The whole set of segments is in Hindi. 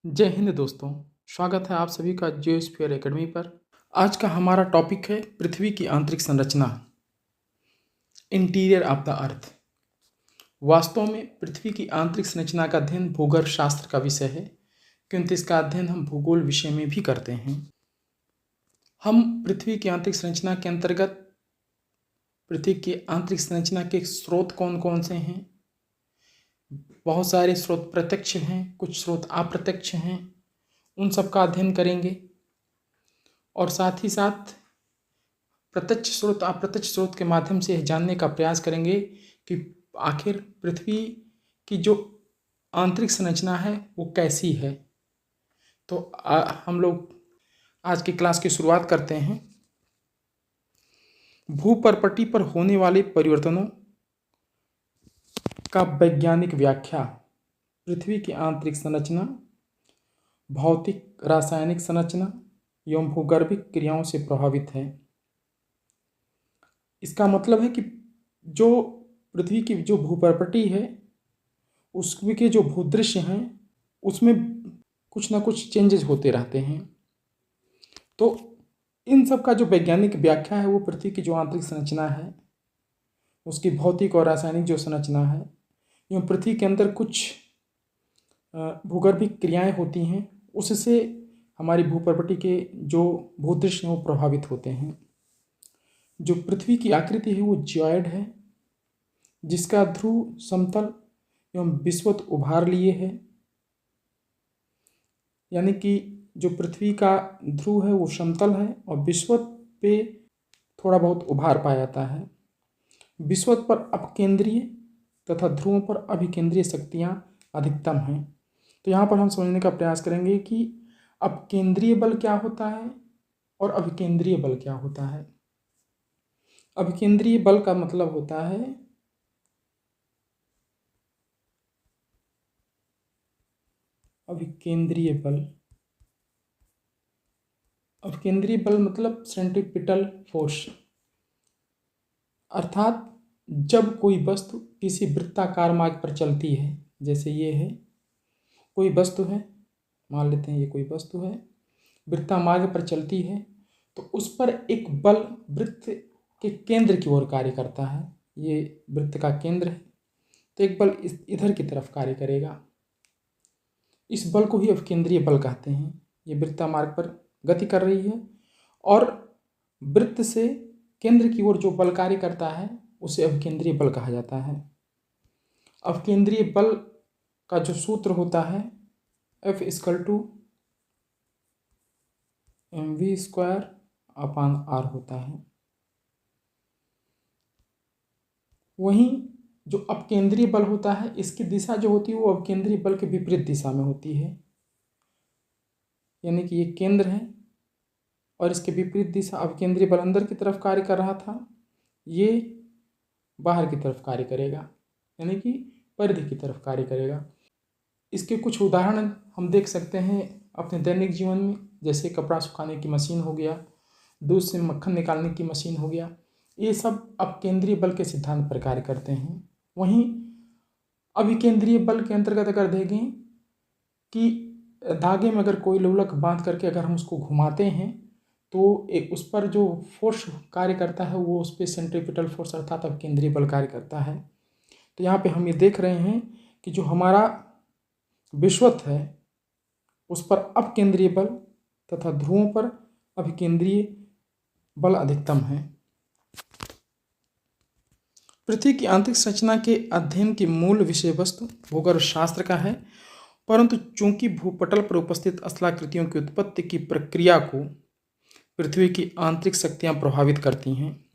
जय हिंद दोस्तों। स्वागत है आप सभी का जियोस्फीयर एकेडमी पर। आज का हमारा टॉपिक है पृथ्वी की आंतरिक संरचना, इंटीरियर ऑफ द अर्थ। वास्तव में पृथ्वी की आंतरिक संरचना का अध्ययन भूगर्भ शास्त्र का विषय है, किंतु इसका अध्ययन हम भूगोल विषय में भी करते हैं। हम पृथ्वी की आंतरिक संरचना के अंतर्गत पृथ्वी की आंतरिक संरचना के स्रोत कौन कौन से हैं, बहुत सारे स्रोत प्रत्यक्ष हैं, कुछ स्रोत अप्रत्यक्ष हैं, उन सब का अध्ययन करेंगे। और साथ ही साथ प्रत्यक्ष स्रोत अप्रत्यक्ष स्रोत के माध्यम से जानने का प्रयास करेंगे कि आखिर पृथ्वी की जो आंतरिक संरचना है वो कैसी है। तो हम लोग आज की क्लास की शुरुआत करते हैं। भूपर्पटी पर होने वाले परिवर्तनों का वैज्ञानिक व्याख्या। पृथ्वी की आंतरिक संरचना भौतिक, रासायनिक संरचना एवं भूगर्भिक क्रियाओं से प्रभावित है। इसका मतलब है कि जो पृथ्वी की जो भूपर्पटी है उसके जो भूदृश्य हैं उसमें कुछ ना कुछ चेंजेस होते रहते हैं। तो इन सब का जो वैज्ञानिक व्याख्या है वो पृथ्वी की जो आंतरिक संरचना है उसकी भौतिक और रासायनिक जो संरचना है एवं पृथ्वी के अंदर कुछ भूगर्भिक क्रियाएं होती हैं, उससे हमारी भूपर्पटी के जो भूदृश्य हैं वो प्रभावित होते हैं। जो पृथ्वी की आकृति है वो जियोइड है, जिसका ध्रुव समतल एवं विषुवत उभार लिए है। यानी कि जो पृथ्वी का ध्रुव है वो समतल है और विषुवत पे थोड़ा बहुत उभार पाया जाता है। विषुवत पर अपकेंद्रीय तथा ध्रुवों पर अभिकेंद्रीय शक्तियाँ अधिकतम हैं। तो यहाँ पर हम समझने का प्रयास करेंगे कि अपकेंद्रीय बल क्या होता है और अभिकेंद्रीय बल क्या होता है। अभिकेंद्रीय बल का मतलब होता है अभिकेंद्रीय बल मतलब सेंट्रीपिटल फोर्स, अर्थात जब कोई वस्तु किसी वृत्ताकार मार्ग पर चलती है, जैसे ये है कोई वस्तु है, मान लेते हैं ये कोई वस्तु है, वृत्ता मार्ग पर चलती है, तो उस पर एक बल वृत्त के केंद्र की ओर कार्य करता है। ये वृत्त का केंद्र है, तो एक बल इधर की तरफ कार्य करेगा। इस बल को ही अभिकेंद्रीय बल कहते हैं। ये वृत्ता मार्ग पर गति कर रही है और वृत्त से केंद्र की ओर जो बल कार्य करता है उसे अभिकेंद्रीय बल कहा जाता है। अभिकेंद्रीय बल का जो सूत्र होता है F=mv² अपान r होता है। वहीं जो अपकेंद्रीय बल होता है इसकी दिशा जो होती है वो अपकेंद्रीय बल के विपरीत दिशा में होती है। यानी कि ये केंद्र है और इसके विपरीत दिशा, अपकेंद्रीय बल अंदर की तरफ कार्य कर रहा था, ये बाहर की तरफ कार्य करेगा, यानी कि परिधि की तरफ कार्य करेगा। इसके कुछ उदाहरण हम देख सकते हैं अपने दैनिक जीवन में, जैसे कपड़ा सुखाने की मशीन हो गया, दूध से मक्खन निकालने की मशीन हो गया। ये सब अपकेंद्रीय बल के सिद्धांत पर कार्य करते हैं। वहीं अभिकेंद्रीय बल के अंतर्गत अगर देखें कि धागे में अगर कोई लोलक बांध करके अगर हम उसको घुमाते हैं तो एक उस पर जो फोर्स कार्य करता है वो उस पर सेंट्रीपिटल फोर्स अर्थात अपकेंद्रीय बल कार्य करता है। तो यहाँ पे हम ये देख रहे हैं कि जो हमारा विषुवत है उस पर अपकेंद्रीय बल तथा ध्रुवों पर अभिकेंद्रीय बल अधिकतम है। पृथ्वी की आंतरिक संरचना के अध्ययन की मूल विषय वस्तु भूगर्भ शास्त्र का है, परंतु चूंकि भूपटल पर उपस्थित स्थलाकृतियों की उत्पत्ति की प्रक्रिया को पृथ्वी की आंतरिक शक्तियां प्रभावित करती हैं।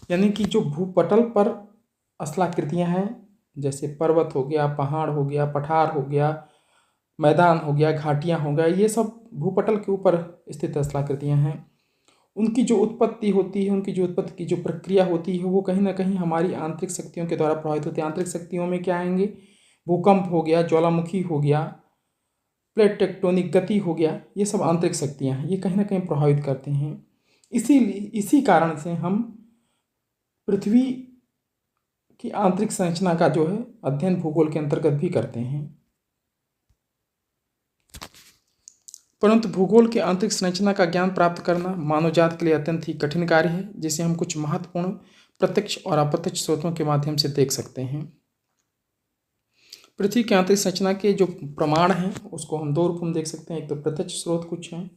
यानी कि जो भूपटल पर स्थलाकृतियां हैं, जैसे पर्वत हो गया, पहाड़ हो गया, पठार हो गया, मैदान हो गया, घाटियां हो गया, ये सब भूपटल के ऊपर स्थित स्थलाकृतियां हैं। उनकी जो उत्पत्ति होती है, उनकी जो उत्पत्ति की जो प्रक्रिया होती है वो कहीं ना कहीं हमारी आंतरिक शक्तियों के द्वारा प्रभावित होती है। आंतरिक शक्तियों में क्या आएंगे? भूकंप हो गया, ज्वालामुखी हो गया, प्लेट टेक्टोनिक गति हो गया, ये सब आंतरिक शक्तियाँ हैं, ये कहीं ना कहीं प्रभावित करते हैं। इसी कारण से हम पृथ्वी की आंतरिक संरचना का जो है अध्ययन भूगोल के अंतर्गत भी करते हैं। परंतु भूगोल के आंतरिक संरचना का ज्ञान प्राप्त करना मानव जाति के लिए अत्यंत ही कठिन कार्य है, जिसे हम कुछ महत्वपूर्ण प्रत्यक्ष और अप्रत्यक्ष स्रोतों के माध्यम से देख सकते हैं। पृथ्वी के आंतरिक संरचना के जो प्रमाण हैं उसको हम दो रूप में देख सकते हैं। एक तो प्रत्यक्ष स्रोत कुछ हैं,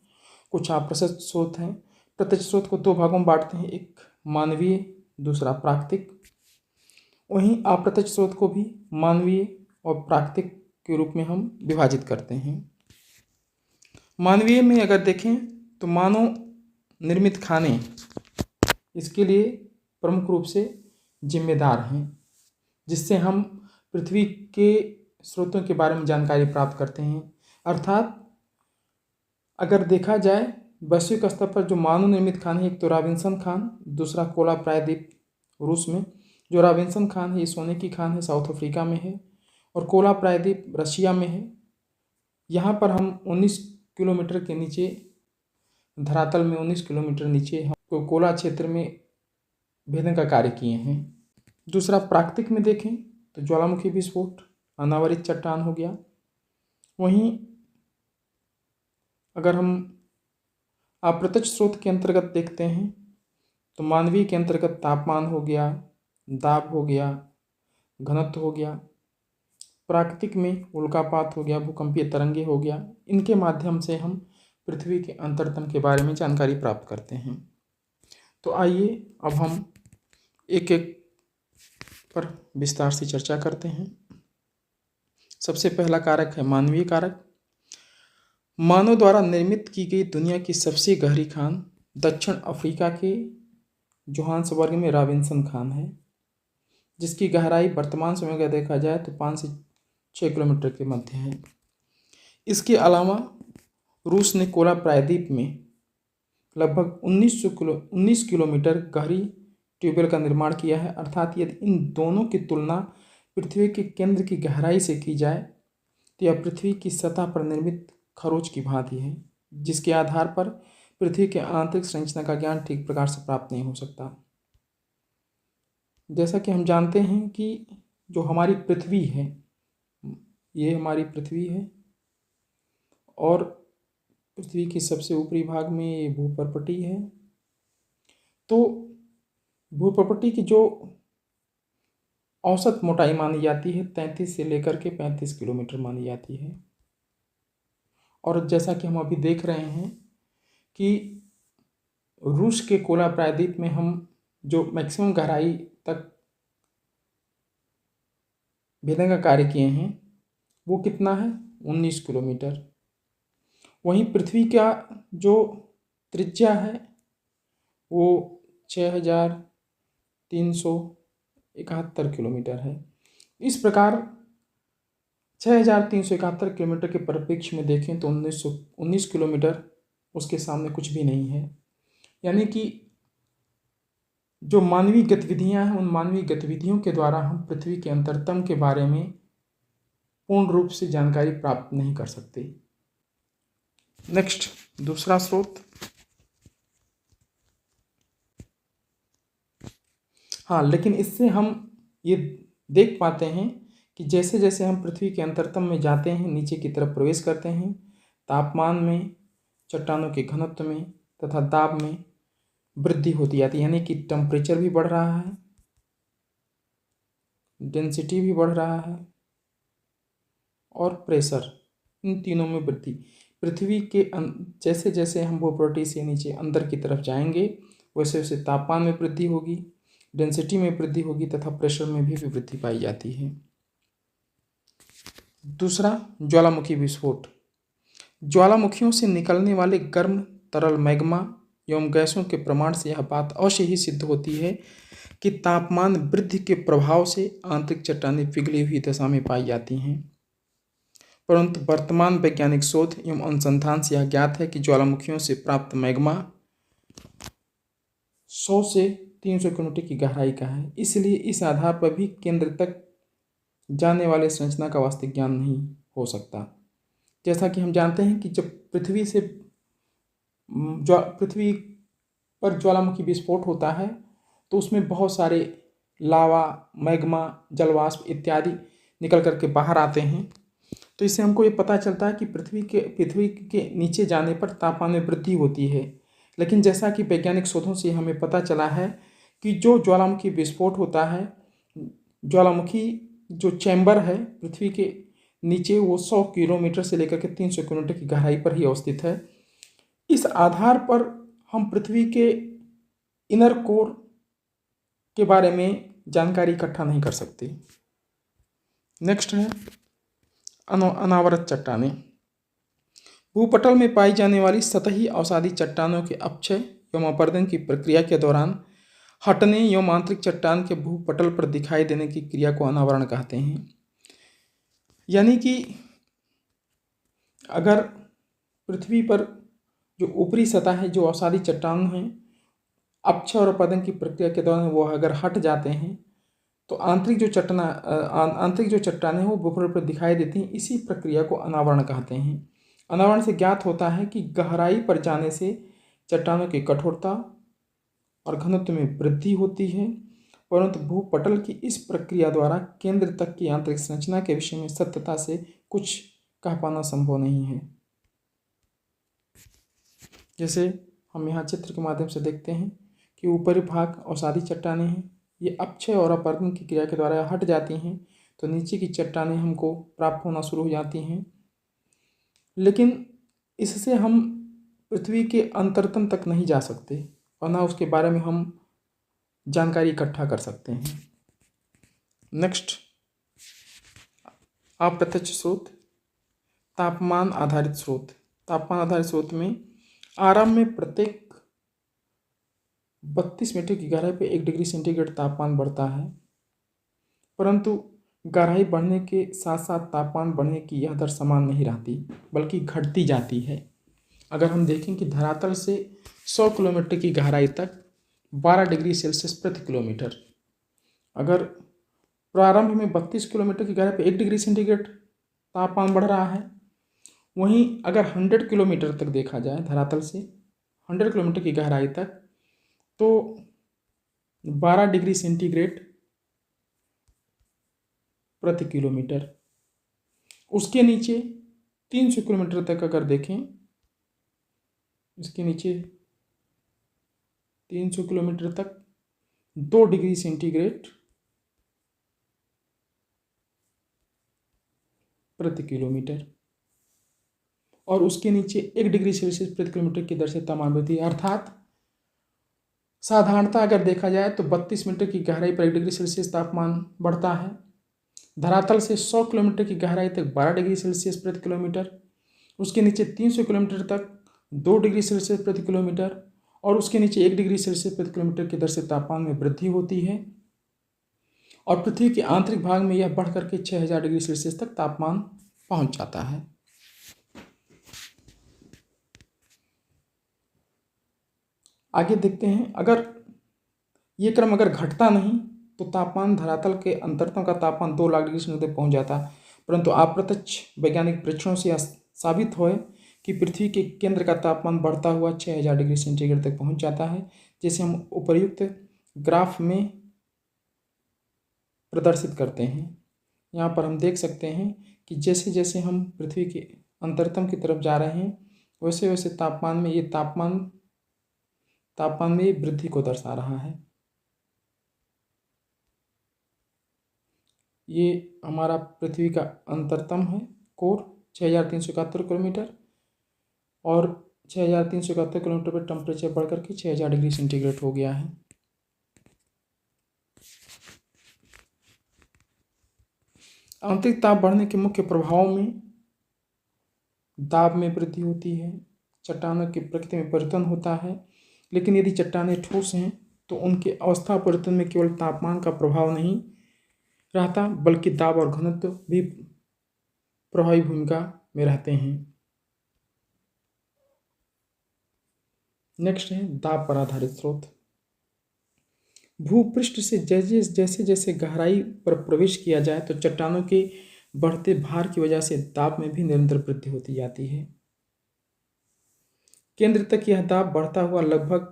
कुछ अप्रत्यक्ष स्रोत हैं। प्रत्यक्ष स्रोत को दो भागों में बांटते हैं, एक मानवीय, दूसरा प्राकृतिक। वहीं अप्रत्यक्ष स्रोत को भी मानवीय और प्राकृतिक के रूप में हम विभाजित करते हैं। मानवीय में अगर देखें तो मानव निर्मित खाने इसके लिए प्रमुख रूप से जिम्मेदार हैं, जिससे हम पृथ्वी के स्रोतों के बारे में जानकारी प्राप्त करते हैं। अर्थात अगर देखा जाए वैश्विक स्तर पर जो मानव निर्मित खान है, एक तो रॉबिन्सन खान, दूसरा कोला प्रायद्वीप रूस में। जो रॉबिन्सन खान है ये सोने की खान है, साउथ अफ्रीका में है, और कोला प्रायद्वीप रशिया में है। यहाँ पर हम 19 किलोमीटर के नीचे धरातल में 19 किलोमीटर नीचे हम कोला क्षेत्र में भेदन का कार्य किए हैं। दूसरा प्राकृतिक में देखें तो ज्वालामुखी विस्फोट, अनावरित चट्टान हो गया। वहीं अगर हम अप्रत्यक्ष स्रोत के अंतर्गत देखते हैं तो मानवीय के अंतर्गत तापमान हो गया, दाब हो गया, घनत्व हो गया। प्राकृतिक में उल्कापात हो गया, भूकंपीय तरंगे हो गया। इनके माध्यम से हम पृथ्वी के अंतरतम के बारे में जानकारी प्राप्त करते हैं। तो आइए अब हम एक एक पर विस्तार से चर्चा करते हैं। सबसे पहला कारक है मानवीय कारक। मानव द्वारा निर्मित की गई दुनिया की सबसे गहरी खान दक्षिण अफ्रीका के जोहान्सबर्ग में रॉबिन्सन खान है, जिसकी गहराई वर्तमान समय का देखा जाए तो 5 से 6 किलोमीटर के मध्य है। इसके अलावा रूस ने कोला प्रायद्वीप में लगभग 19 किलोमीटर गहरी ट्यूबवेल का निर्माण किया है। अर्थात यदि इन दोनों की तुलना पृथ्वी के केंद्र की गहराई से की जाए तो यह पृथ्वी की सतह पर निर्मित खरोच की भांति है, जिसके आधार पर पृथ्वी के आंतरिक संरचना का ज्ञान ठीक प्रकार से प्राप्त नहीं हो सकता। जैसा कि हम जानते हैं कि जो हमारी पृथ्वी है, ये हमारी पृथ्वी है, और पृथ्वी के सबसे ऊपरी भाग में ये भूपर्पटी है। तो भूपर्पटी की जो औसत मोटाई मानी जाती है 33 से लेकर के 35 किलोमीटर मानी जाती है। और जैसा कि हम अभी देख रहे हैं कि रूस के कोला प्रायद्वीप में हम जो मैक्सिमम गहराई तक भेदन का कार्य किए हैं वो कितना है, 19 किलोमीटर। वहीं पृथ्वी का जो त्रिज्या है वो 6371 किलोमीटर है। इस प्रकार 6371 किलोमीटर के परिप्रेक्ष्य में देखें तो 19 किलोमीटर उसके सामने कुछ भी नहीं है। यानी कि जो मानवीय गतिविधियां हैं, उन मानवीय गतिविधियों के द्वारा हम पृथ्वी के अंतरतम के बारे में पूर्ण रूप से जानकारी प्राप्त नहीं कर सकते। नेक्स्ट, दूसरा स्रोत। हाँ, लेकिन इससे हम ये देख पाते हैं कि जैसे जैसे हम पृथ्वी के अंतरतम में जाते हैं, नीचे की तरफ प्रवेश करते हैं, तापमान में, चट्टानों के घनत्व में तथा दाब में वृद्धि होती जाती है। यानी कि टेम्परेचर भी बढ़ रहा है, डेंसिटी भी बढ़ रहा है, और प्रेशर, इन तीनों में वृद्धि। पृथ्वी के जैसे जैसे हम भूपर्पटी से नीचे अंदर की तरफ जाएंगे वैसे वैसे तापमान में वृद्धि होगी, डेंसिटी में वृद्धि होगी तथा प्रेशर में भी वृद्धि पाई जाती है। दूसरा, ज्वालामुखी विस्फोट। ज्वालामुखियों से निकलने वाले गर्म तरल मैग्मा एवं गैसों के प्रमाण से यह बात अवश्य ही सिद्ध होती है कि तापमान वृद्धि के प्रभाव से आंतरिक चट्टानें पिघली हुई दशा में पाई जाती हैं। परंतु वर्तमान वैज्ञानिक शोध एवं अनुसंधान से यह ज्ञात है कि ज्वालामुखियों से प्राप्त मैग्मा 100 से 300 किलोमीटर की गहराई का है। इसलिए इस आधार पर भी केंद्र तक जाने वाले संरचना का वास्तविक ज्ञान नहीं हो सकता। जैसा कि हम जानते हैं कि जब पृथ्वी पर ज्वालामुखी विस्फोट होता है तो उसमें बहुत सारे लावा, मैग्मा, जलवाष्प इत्यादि निकल करके बाहर आते हैं। तो इससे हमको ये पता चलता है कि पृथ्वी के नीचे जाने पर तापमान में वृद्धि होती है। लेकिन जैसा कि वैज्ञानिक शोधों से हमें पता चला है कि जो ज्वालामुखी विस्फोट होता है, ज्वालामुखी जो चैम्बर है पृथ्वी के नीचे, वो 100 किलोमीटर से लेकर के 300 किलोमीटर की गहराई पर ही अवस्थित है। इस आधार पर हम पृथ्वी के इनर कोर के बारे में जानकारी इकट्ठा नहीं कर सकते। नेक्स्ट है अनावृत चट्टानें। भूपटल में पाई जाने वाली सतही अवसादी चट्टानों के अपक्षय एवं अपरदन की प्रक्रिया के दौरान हटने एवं आंतरिक चट्टान के भूपटल पर दिखाई देने की क्रिया को अनावरण कहते हैं। यानी कि अगर पृथ्वी पर जो ऊपरी सतह है, जो अवसादी चट्टान है, अपक्षय और अपरदन की प्रक्रिया के दौरान वो अगर हट जाते हैं तो आंतरिक जो चट्टानें हैं वो भूपटल पर दिखाई देती हैं। इसी प्रक्रिया को अनावरण कहते हैं। अनावरण से ज्ञात होता है कि गहराई पर जाने से चट्टानों की कठोरता और घनत्व में वृद्धि होती है, परंतु भूपटल की इस प्रक्रिया द्वारा केंद्र तक की आंतरिक संरचना के विषय में सत्यता से कुछ कह पाना संभव नहीं है। जैसे हम यहाँ चित्र के माध्यम से देखते हैं कि ऊपरी भाग अवसादी चट्टानें हैं, ये अपक्षय और अपरदन की क्रिया के द्वारा हट जाती हैं तो नीचे की चट्टानें हमको प्राप्त होना शुरू हो जाती हैं। लेकिन इससे हम पृथ्वी के अंतरतम तक नहीं जा सकते और ना उसके बारे में हम जानकारी इकट्ठा कर सकते हैं। नेक्स्ट, अप्रत्यक्ष स्रोत, तापमान आधारित स्रोत। तापमान आधारित स्रोत में आरंभ में प्रत्येक 32 मीटर की गहराई पर 1 डिग्री सेंटीग्रेड तापमान बढ़ता है, परंतु गहराई बढ़ने के साथ साथ तापमान बढ़ने की यह दर समान नहीं रहती, बल्कि घटती जाती है। अगर हम देखें कि धरातल से 100 किलोमीटर की गहराई तक 12 डिग्री सेल्सियस प्रति किलोमीटर, अगर प्रारंभ में 32 किलोमीटर की गहराई पर 1 डिग्री सेंटीग्रेड तापमान बढ़ रहा है, वहीं अगर 100 किलोमीटर तक देखा जाए, धरातल से 100 किलोमीटर की गहराई तक, तो 12 डिग्री सेंटीग्रेड प्रति किलोमीटर। उसके नीचे 300 किलोमीटर तक अगर देखें, इसके नीचे 300 किलोमीटर तक 2 डिग्री सेंटीग्रेड प्रति किलोमीटर, और उसके नीचे 1 डिग्री सेल्सियस प्रति किलोमीटर की दर से तापमान वृद्धि। अर्थात साधारणतः अगर देखा जाए तो 32 मीटर की गहराई पर 1 डिग्री सेल्सियस तापमान बढ़ता है, धरातल से 100 किलोमीटर की गहराई तक 12 डिग्री सेल्सियस प्रति किलोमीटर, उसके नीचे 300 किलोमीटर तक 2 डिग्री सेल्सियस प्रति किलोमीटर, और उसके नीचे 1 डिग्री सेल्सियस प्रति किलोमीटर की दर से तापमान में वृद्धि होती है, और पृथ्वी के आंतरिक भाग में यह बढ़ करके 6000 डिग्री सेल्सियस तक तापमान पहुंच जाता है। आगे देखते हैं, अगर ये क्रम अगर घटता नहीं तो तापमान धरातल के अंतरतम का तापमान 2 लाख डिग्री सेंटीग्रेड पहुंच जाता, परंतु अप्रत्यक्ष वैज्ञानिक परीक्षणों से साबित हुए कि पृथ्वी के केंद्र का तापमान बढ़ता हुआ 6000 डिग्री सेंटीग्रेड तक पहुंच जाता है, जैसे हम उपर्युक्त ग्राफ में प्रदर्शित करते हैं। यहाँ पर हम देख सकते हैं कि जैसे जैसे हम पृथ्वी के अंतरतम की तरफ जा रहे हैं, वैसे वैसे तापमान में वृद्धि को दर्शा रहा है। ये हमारा पृथ्वी का अंतरतम है कोर, 6371 किलोमीटर, और 6371 किलोमीटर पर टेम्परेचर बढ़कर के 6000 डिग्री सेंटीग्रेड हो गया है। आंतरिक ताप बढ़ने के मुख्य प्रभावों में दाब में वृद्धि होती है, चट्टानों की प्रकृति में परिवर्तन होता है, लेकिन यदि चट्टानें ठोस हैं तो उनके अवस्था परिवर्तन में केवल तापमान का प्रभाव नहीं रहता, बल्कि दाब और घनत्व भी प्रभावी भूमिका में रहते हैं। नेक्स्ट है दाब पर आधारित स्रोत। भूपृष्ठ से जैसे जैसे गहराई पर प्रवेश किया जाए तो चट्टानों के बढ़ते भार की वजह से दाब में भी निरंतर वृद्धि होती जाती है। केंद्र तक यह दाब बढ़ता हुआ लगभग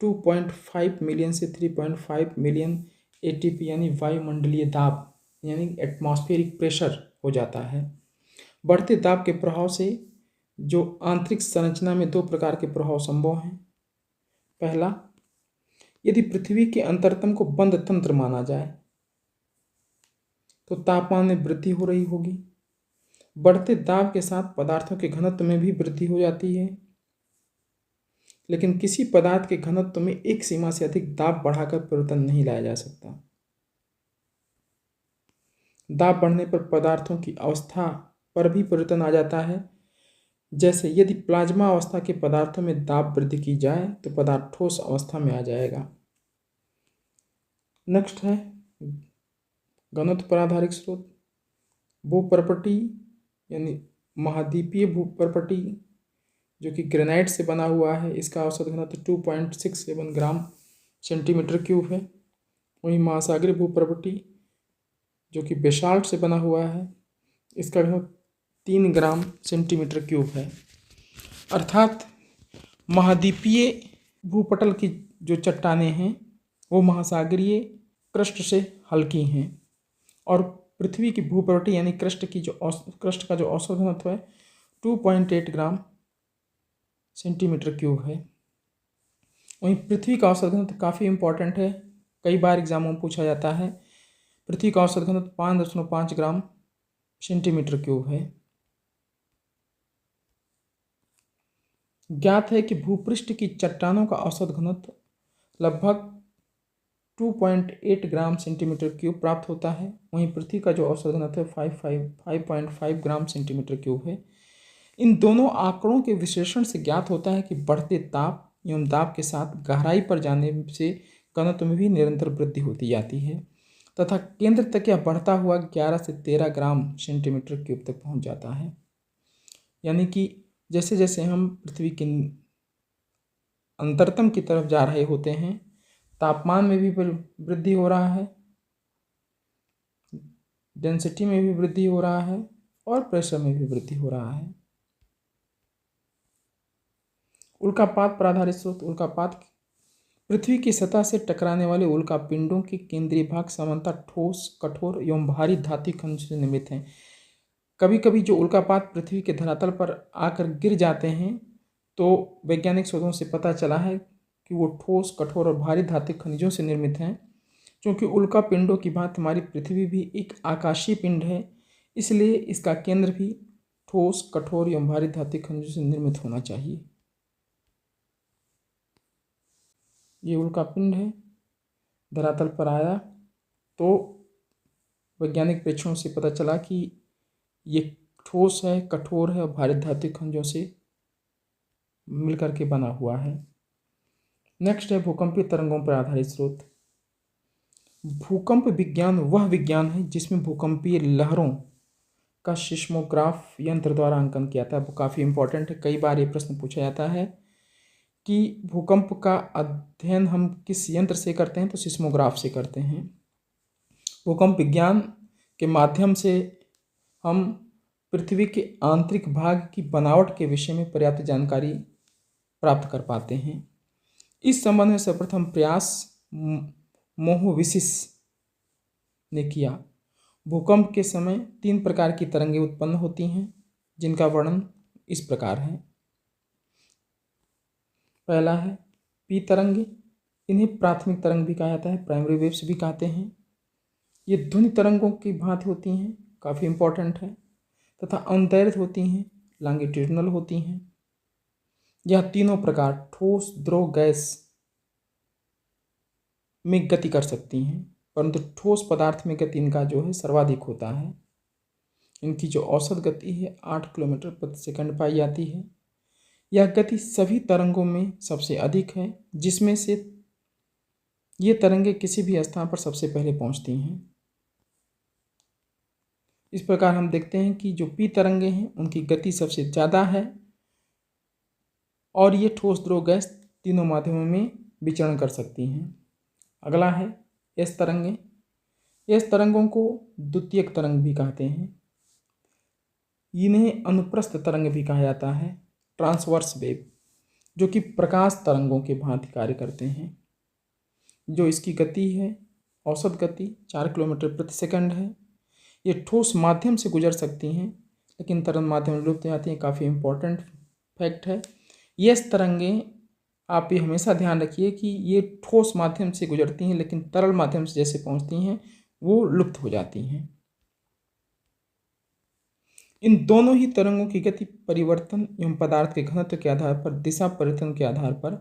2.5 मिलियन से 3.5 मिलियन एटीपी यानी वायुमंडलीय दाब यानी एटमॉस्फेरिक प्रेशर हो जाता है। बढ़ते दाब के प्रभाव से जो आंतरिक संरचना में दो प्रकार के प्रभाव संभव हैं। पहला, यदि पृथ्वी के अंतरतम को बंद तंत्र माना जाए तो तापमान में वृद्धि हो रही होगी। बढ़ते दाब के साथ पदार्थों के घनत्व में भी वृद्धि हो जाती है, लेकिन किसी पदार्थ के घनत्व में एक सीमा से अधिक दाब बढ़ाकर परिवर्तन नहीं लाया जा सकता। दाब बढ़ने पर पदार्थों की अवस्था पर भी परिवर्तन आ जाता है। जैसे यदि प्लाज्मा अवस्था के पदार्थों में दाब वृद्धि की जाए तो पदार्थ ठोस अवस्था में आ जाएगा। नेक्स्ट है घनत्व पर आधारित स्रोत। भूपर्पटी यानी महाद्वीपीय भूपर्पटी जो कि ग्रेनाइट से बना हुआ है, इसका औसत घनत्व 2.67 ग्राम सेंटीमीटर क्यूब है। वहीं महासागरीय भूपर्पटी जो कि बेसाल्ट से बना हुआ है, इसका घनत्व 3 ग्राम सेंटीमीटर क्यूब है। अर्थात महाद्वीपीय भूपटल की जो चट्टानें हैं वो महासागरीय क्रस्ट से हल्की हैं और पृथ्वी की भूपर्पटी यानी क्रस्ट का जो औसत घनत्व है 2.8 ग्राम सेंटीमीटर क्यूब है। वहीं पृथ्वी का औसत घनत्व काफ़ी इम्पॉर्टेंट है, कई बार एग्जामों में पूछा जाता है। पृथ्वी का औसत घनत्व 5.5 ग्राम सेंटीमीटर क्यूब है। ज्ञात है कि भूपृष्ठ की चट्टानों का औसत घनत्व लगभग 2.8 ग्राम सेंटीमीटर क्यूब प्राप्त होता है। वहीं पृथ्वी का जो औसत घनत्व 5.5 ग्राम सेंटीमीटर क्यूब है। इन दोनों आंकड़ों के विश्लेषण से ज्ञात होता है कि बढ़ते ताप एवं दाब के साथ गहराई पर जाने से घनत्व में भी निरंतर वृद्धि होती जाती है तथा केंद्र तक यह बढ़ता हुआ 11 से 13 ग्राम सेंटीमीटर क्यूब तक पहुंच जाता है। यानी कि जैसे जैसे हम पृथ्वी के अंतरतम की तरफ जा रहे होते हैं, तापमान में भी वृद्धि हो रहा है, डेंसिटी में भी वृद्धि हो रहा है और प्रेशर में भी वृद्धि हो रहा है। उल्कापात पर आधारित स्रोत। उल्कापात पृथ्वी की सतह से टकराने वाले उल्का पिंडों के केंद्रीय भाग सामान्यतः ठोस, कठोर एवं भारी धातु खनिज से निर्मित हैं। कभी कभी जो उल्कापात पृथ्वी के धरातल पर आकर गिर जाते हैं तो वैज्ञानिक शोधों से पता चला है कि वो ठोस, कठोर और भारी धातु खनिजों से निर्मित हैं। क्योंकि उल्का पिंडों की भांति हमारी पृथ्वी भी एक आकाशीय पिंड है, इसलिए इसका केंद्र भी ठोस, कठोर एवं भारी धातु खनिजों से निर्मित होना चाहिए। ये उल्का पिंड है, धरातल पर आया तो वैज्ञानिक परीक्षणों से पता चला कि ये ठोस है, कठोर है और भारी धातु खनिजों से मिलकर के बना हुआ है। नेक्स्ट है भूकंपीय तरंगों पर आधारित स्रोत। भूकंप विज्ञान वह विज्ञान है जिसमें भूकंपीय लहरों का सिस्मोग्राफ यंत्र द्वारा अंकन किया था। वो काफ़ी इंपॉर्टेंट है, कई बार ये प्रश्न पूछा जाता है कि भूकंप का अध्ययन हम किस यंत्र से करते हैं, तो सिस्मोग्राफ से करते हैं। भूकंप विज्ञान के माध्यम से हम पृथ्वी के आंतरिक भाग की बनावट के विषय में पर्याप्त जानकारी प्राप्त कर पाते हैं। इस संबंध में सर्वप्रथम प्रयास मोहविसिस ने किया। भूकंप के समय 3 प्रकार की तरंगें उत्पन्न होती हैं जिनका वर्णन इस प्रकार है। पहला है पी तरंगे। इन्हें प्राथमिक तरंग भी कहा जाता है, प्राइमरी वेव्स भी कहते हैं। ये ध्वनि तरंगों की भांति होती हैं, काफ़ी इंपॉर्टेंट है, तथा अन्तैर्थ होती हैं, लॉन्गिट्यूडिनल होती हैं। यह तीनों प्रकार ठोस, द्रव, गैस में गति कर सकती हैं, परंतु ठोस पदार्थ में गति इनका जो है सर्वाधिक होता है। इनकी जो औसत गति है 8 किलोमीटर प्रति सेकंड पाई जाती है। यह गति सभी तरंगों में सबसे अधिक है, जिसमें से ये तरंगें किसी भी स्थान पर सबसे पहले पहुंचती हैं। इस प्रकार हम देखते हैं कि जो पी तरंगें हैं उनकी गति सबसे ज़्यादा है और ये ठोस, द्रव, गैस तीनों माध्यमों में विचरण कर सकती हैं। अगला है एस तरंगें। एस तरंगों को द्वितीयक तरंग भी कहते हैं। इन्हें अनुप्रस्थ तरंग भी कहा जाता है, ट्रांसवर्स वेव, जो कि प्रकाश तरंगों के भांति कार्य करते हैं। जो इसकी गति है, औसत गति 4 किलोमीटर प्रति सेकंड है। ये ठोस माध्यम से गुजर सकती हैं, लेकिन तरल माध्यम में विलुप्त हो जाती हैं। काफ़ी इम्पोर्टेंट फैक्ट है। यस तरंगें, आप ये हमेशा ध्यान रखिए कि ये ठोस माध्यम से गुजरती हैं, लेकिन तरल माध्यम से जैसे पहुंचती हैं वो लुप्त हो जाती हैं। इन दोनों ही तरंगों की गति परिवर्तन एवं पदार्थ के घनत्व के आधार पर, दिशा परिवर्तन के आधार पर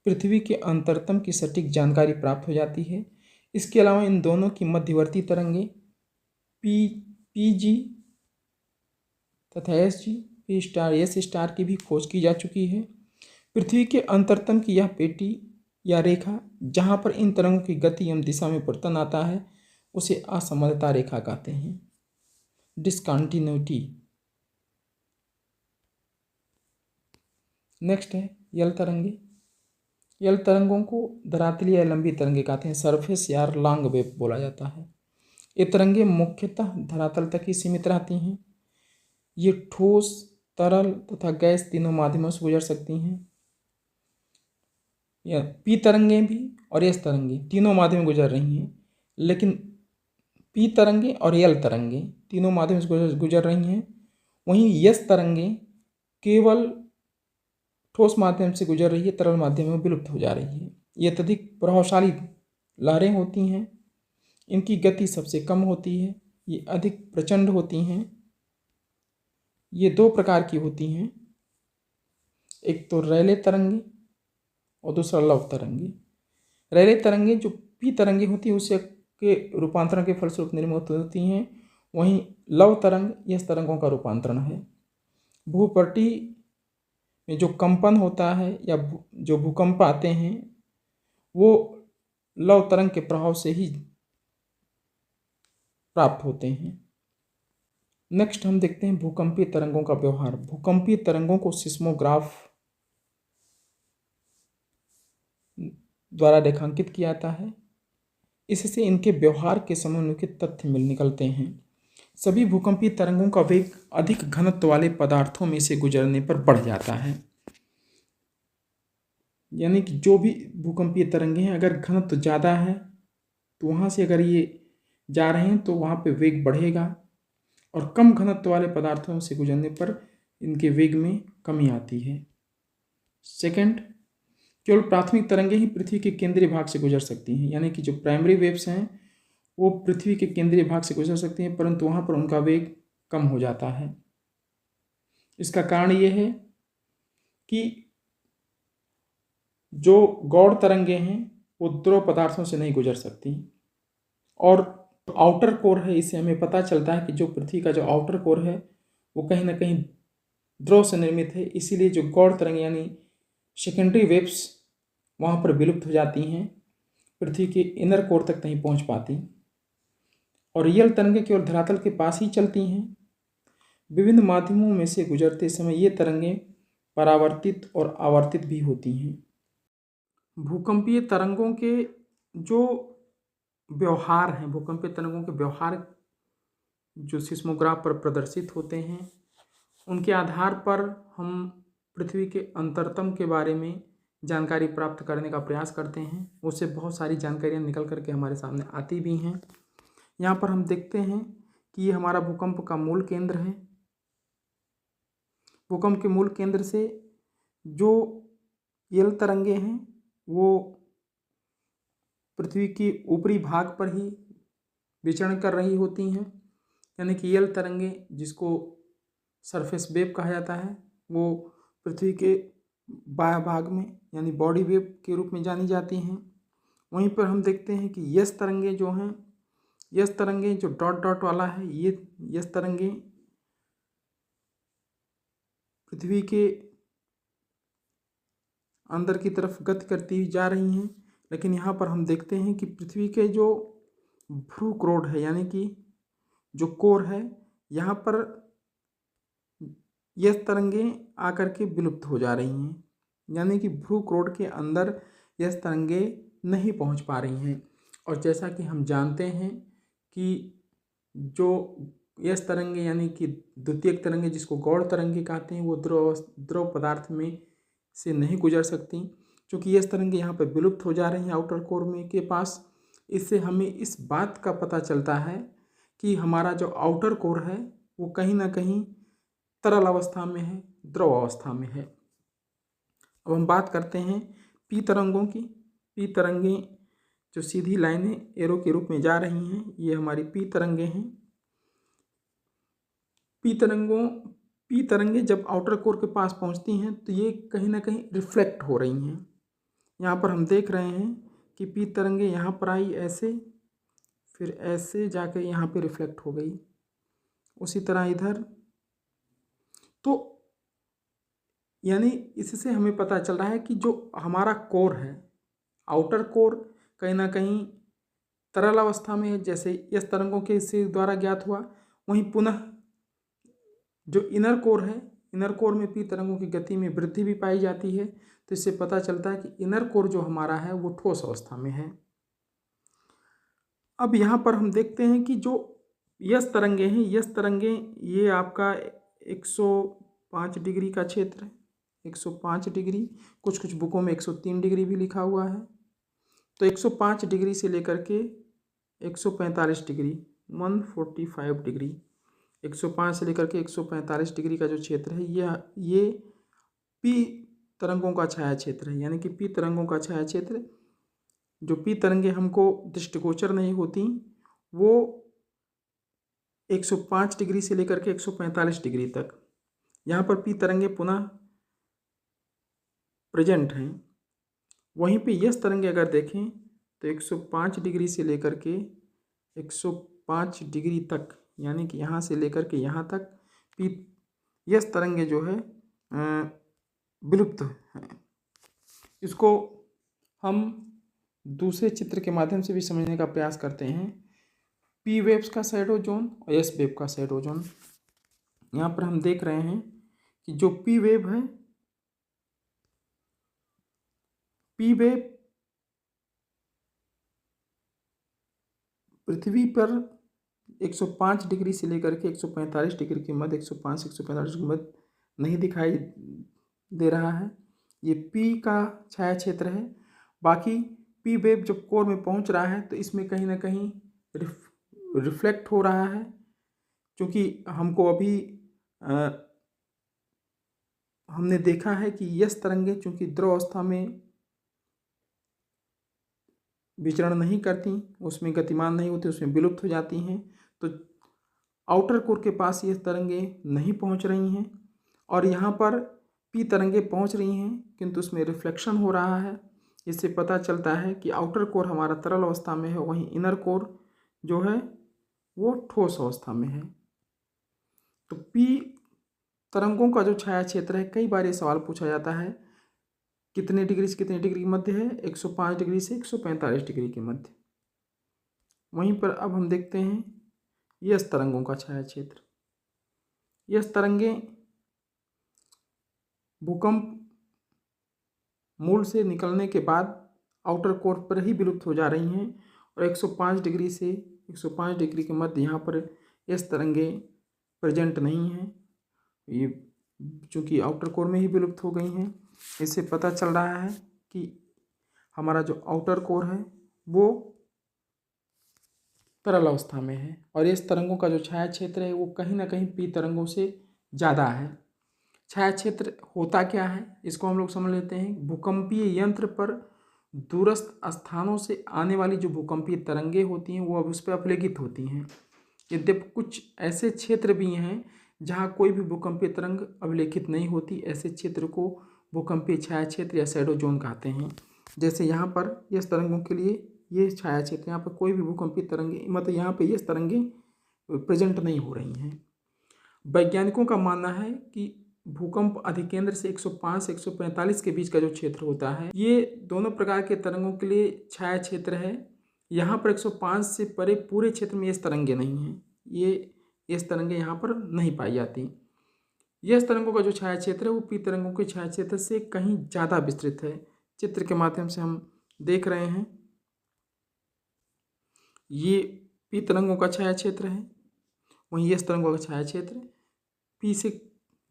पृथ्वी के अंतरतम की सटीक जानकारी प्राप्त हो जाती है। इसके अलावा इन दोनों की मध्यवर्ती तरंगें पी जी तथा पी स्टार एस स्टार की भी खोज की जा चुकी है। पृथ्वी के अंतरतम की यह पेटी या रेखा, जहाँ पर इन तरंगों की गति एवं दिशा में परिवर्तन आता है, उसे असमता रेखा कहते हैं, डिसकंटिन्यूटी। नेक्स्ट है यल तरंगे। यल तरंगों को धरातलीय या लंबी तरंगे कहते हैं, सरफेस या लॉन्ग वेव बोला जाता है। ये तरंगे मुख्यतः धरातल तक ही सीमित रहती हैं। ये ठोस, तरल तथा गैस तीनों माध्यमों से गुजर सकती हैं। या पी तरंगे भी और एस तरंगे तीनों माध्यम गुजर रही हैं, लेकिन पी तरंगे और यल तरंगे तीनों माध्यम से गुजर रही हैं। वहीं यस तरंगे केवल ठोस माध्यम से गुजर रही है, तरल माध्यम में विलुप्त हो जा रही है। ये अत्यधिक प्रभावशाली लहरें होती हैं। इनकी गति सबसे कम होती है। ये अधिक प्रचंड होती हैं। ये दो प्रकार की होती हैं, एक तो रैले तरंगे और दूसरा लव तरंगे। रैले तरंगे जो पी तरंगे होती है उसे के रूपांतरण के फलस्वरूप निर्मित होती हैं। वहीं लव तरंग यस तरंगों का रूपांतरण है। भूपट्टी में जो कंपन होता है या जो भूकंप आते हैं वो लव तरंग के प्रभाव से ही प्राप्त होते हैं। नेक्स्ट हम देखते हैं भूकंपीय तरंगों का व्यवहार। भूकंपीय तरंगों को सिस्मोग्राफ द्वारा रेखांकित किया जाता है। इससे इनके व्यवहार के समन्वयित तथ्य निकलते हैं। सभी भूकंपीय तरंगों का वेग अधिक घनत्व वाले पदार्थों में से गुजरने पर बढ़ जाता है। यानी कि जो भी भूकंपीय तरंगे हैं, अगर घनत्व ज़्यादा है तो वहाँ से अगर ये जा रहे हैं तो वहाँ पे वेग बढ़ेगा, और कम घनत्व वाले पदार्थों से गुजरने पर इनके वेग में कमी आती है। सेकंड, केवल प्राथमिक तरंगे ही पृथ्वी के केंद्रीय भाग से गुजर सकती हैं। यानी कि जो प्राइमरी वेव्स हैं वो पृथ्वी के केंद्रीय भाग से गुजर सकती हैं, परंतु वहाँ पर उनका वेग कम हो जाता है। इसका कारण ये है कि जो गौड़ तरंगे हैं वो द्रव पदार्थों से नहीं गुजर सकती, और आउटर कोर है, इससे हमें पता चलता है कि जो पृथ्वी का जो आउटर कोर है वो कहीं ना कहीं द्रव से निर्मित है। इसीलिए जो गौड़ तरंग यानी सेकेंडरी वेव्स वहाँ पर विलुप्त हो जाती हैं, पृथ्वी के इनर कोर तक नहीं पहुँच पाती, और रियल तरंगें केवल धरातल के पास ही चलती हैं। विभिन्न माध्यमों में से गुजरते समय ये तरंगें परावर्तित और आवर्तित भी होती हैं। भूकंपीय तरंगों के जो व्यवहार हैं, भूकंपीय तरंगों के व्यवहार जो सिस्मोग्राफ पर प्रदर्शित होते हैं, उनके आधार पर हम पृथ्वी के अंतरतम के बारे में जानकारी प्राप्त करने का प्रयास करते हैं। उससे बहुत सारी जानकारियाँ निकल करके हमारे सामने आती भी हैं। यहाँ पर हम देखते हैं कि ये हमारा भूकंप का मूल केंद्र है। भूकंप के मूल केंद्र से जो यल तरंगे हैं वो पृथ्वी के ऊपरी भाग पर ही विचरण कर रही होती हैं। यानी कि यल तरंगे, जिसको सरफेस वेव कहा जाता है, वो पृथ्वी के बाह्य भाग में यानी बॉडी वेव के रूप में जानी जाती हैं। वहीं पर हम देखते हैं कि यस तरंगे जो हैं, यस तरंगे जो डॉट डॉट वाला है, ये यस तरंगे पृथ्वी के अंदर की तरफ गति करती हुई जा रही हैं। लेकिन यहाँ पर हम देखते हैं कि पृथ्वी के जो भ्रूक्रोड है यानी कि जो कोर है, यहाँ पर यह तरंगें आकर के विलुप्त हो जा रही हैं। यानी कि भ्रूक्रोड के अंदर यह तरंगें नहीं पहुँच पा रही हैं। और जैसा कि हम जानते हैं कि जो यस तरंगे यानी कि द्वितीयक तरंगे, जिसको गौड़ तरंगे कहते हैं, वो द्रव पदार्थ में से नहीं गुजर सकती, क्योंकि यस तरंगे यहाँ पर विलुप्त हो जा रही हैं आउटर कोर में के पास। इससे हमें इस बात का पता चलता है कि हमारा जो आउटर कोर है वो कहीं ना कहीं तरल अवस्था में है, द्रव अवस्था में है। अब हम बात करते हैं पी तरंगों की। पी तरंगें जो सीधी लाइनें एरो के रूप में जा रही हैं, ये हमारी पी तरंगें हैं। पी तरंगें जब आउटर कोर के पास पहुंचती हैं तो ये कहीं ना कहीं रिफ्लेक्ट हो रही हैं। यहाँ पर हम देख रहे हैं कि पी तरंगें यहाँ पर आई ऐसे, फिर ऐसे जाकर यहाँ पे रिफ्लेक्ट हो गई, उसी तरह इधर। तो यानी इससे हमें पता चल रहा है कि जो हमारा कोर है, आउटर कोर, कहीं ना कहीं तरल अवस्था में है, जैसे इस तरंगों के से द्वारा ज्ञात हुआ। वहीं पुनः जो इनर कोर है, इनर कोर में पी तरंगों की गति में वृद्धि भी पाई जाती है। तो इससे पता चलता है कि इनर कोर जो हमारा है वो ठोस अवस्था में है। अब यहाँ पर हम देखते हैं कि जो यस तरंगे हैं, यस तरंगे ये आपका 105 डिग्री का क्षेत्र है, 105 डिग्री, कुछ बुकों में 103 डिग्री भी लिखा हुआ है। तो 105 डिग्री से लेकर के 145 डिग्री, 145 डिग्री, 105 से लेकर के 145 डिग्री का जो क्षेत्र है, ये पी तरंगों का छाया क्षेत्र है। यानी कि पी तरंगों का छाया क्षेत्र, जो पी तरंगे हमको दृष्टिगोचर नहीं होती, वो 105 डिग्री से लेकर के 145 डिग्री तक यहाँ पर पी तरंगे पुनः प्रेजेंट हैं। वहीं पे यस तरंगे अगर देखें तो 105 डिग्री से लेकर के 105 डिग्री तक, यानी कि यहाँ से लेकर के यहाँ तक पी यस तरंगे जो है विलुप्त हैं। इसको हम दूसरे चित्र के माध्यम से भी समझने का प्रयास करते हैं। पी वेव्स का शैडो जोन और एस वेव का शैडो जोन। यहाँ पर हम देख रहे हैं कि जो पी वेव है, पी वेव पृथ्वी पर 105 डिग्री से लेकर के 145 डिग्री के मध्य, 105 से 145 के मध्य नहीं दिखाई दे रहा है। ये पी का छाया क्षेत्र है। बाकी पी वेव जब कोर में पहुंच रहा है तो इसमें कहीं ना कहीं रिफ्लेक्ट हो रहा है, क्योंकि हमको अभी हमने देखा है कि यस तरंगे चूंकि द्रव अवस्था में विचरण नहीं करती, उसमें गतिमान नहीं होती, उसमें विलुप्त हो जाती हैं। तो आउटर कोर के पास ये तरंगे नहीं पहुंच रही हैं और यहाँ पर पी तरंगे पहुंच रही हैं, किंतु उसमें रिफ्लेक्शन हो रहा है। इससे पता चलता है कि आउटर कोर हमारा तरल अवस्था में है, वहीं इनर कोर जो है वो ठोस अवस्था में है। तो पी तरंगों का जो छाया क्षेत्र है, कई बार ये सवाल पूछा जाता है कितने डिग्री से कितने डिग्री के मध्य है, 105 डिग्री से 145 डिग्री के मध्य। वहीं पर अब हम देखते हैं यस तरंगों का छाया क्षेत्र। यस तरंगे भूकंप मूल से निकलने के बाद आउटर कोर पर ही विलुप्त हो जा रही हैं और 105 डिग्री से 105 डिग्री के मध्य यहाँ पर यस तरंगे प्रेजेंट नहीं हैं। ये चूँकि आउटर कोर में ही विलुप्त हो गई हैं। इससे पता चल रहा है कि हमारा जो आउटर कोर है वो तरल अवस्था में है और इस तरंगों का जो छाया क्षेत्र है वो कहीं ना कहीं पी तरंगों से ज़्यादा है। छाया क्षेत्र होता क्या है, इसको हम लोग समझ लेते हैं। भूकंपीय यंत्र पर दूरस्थ स्थानों से आने वाली जो भूकंपीय तरंगे होती हैं वो अब उस पर अपलेखित होती हैं। यद्यपि कुछ ऐसे क्षेत्र भी हैं जहाँ कोई भी भूकंपीय तरंग अभिलेखित नहीं होती, ऐसे क्षेत्र को भूकंपीय छाया क्षेत्र या शैडो जोन कहते हैं। जैसे यहाँ पर इस तरंगों के लिए ये छाया क्षेत्र, यहाँ पर कोई भी भूकंपीय तरंगे, मतलब यहाँ पर ये तरंगे प्रेजेंट नहीं हो रही हैं। वैज्ञानिकों का मानना है कि भूकंप अधिकेंद्र से 105 से 145 के बीच का जो क्षेत्र होता है, ये दोनों प्रकार के तरंगों के लिए छाया क्षेत्र है। यहाँ पर 105 से परे पूरे क्षेत्र में इस तरंगे नहीं हैं, ये इस तरंगे यहाँ पर नहीं पाई जाती। यह तरंगों का जो छाया क्षेत्र है वो पी तरंगों के छाया क्षेत्र से कहीं ज़्यादा विस्तृत है। चित्र के माध्यम से हम देख रहे हैं, ये पी तरंगों का छाया क्षेत्र है, वहीं यह तरंगों का छाया क्षेत्र पी से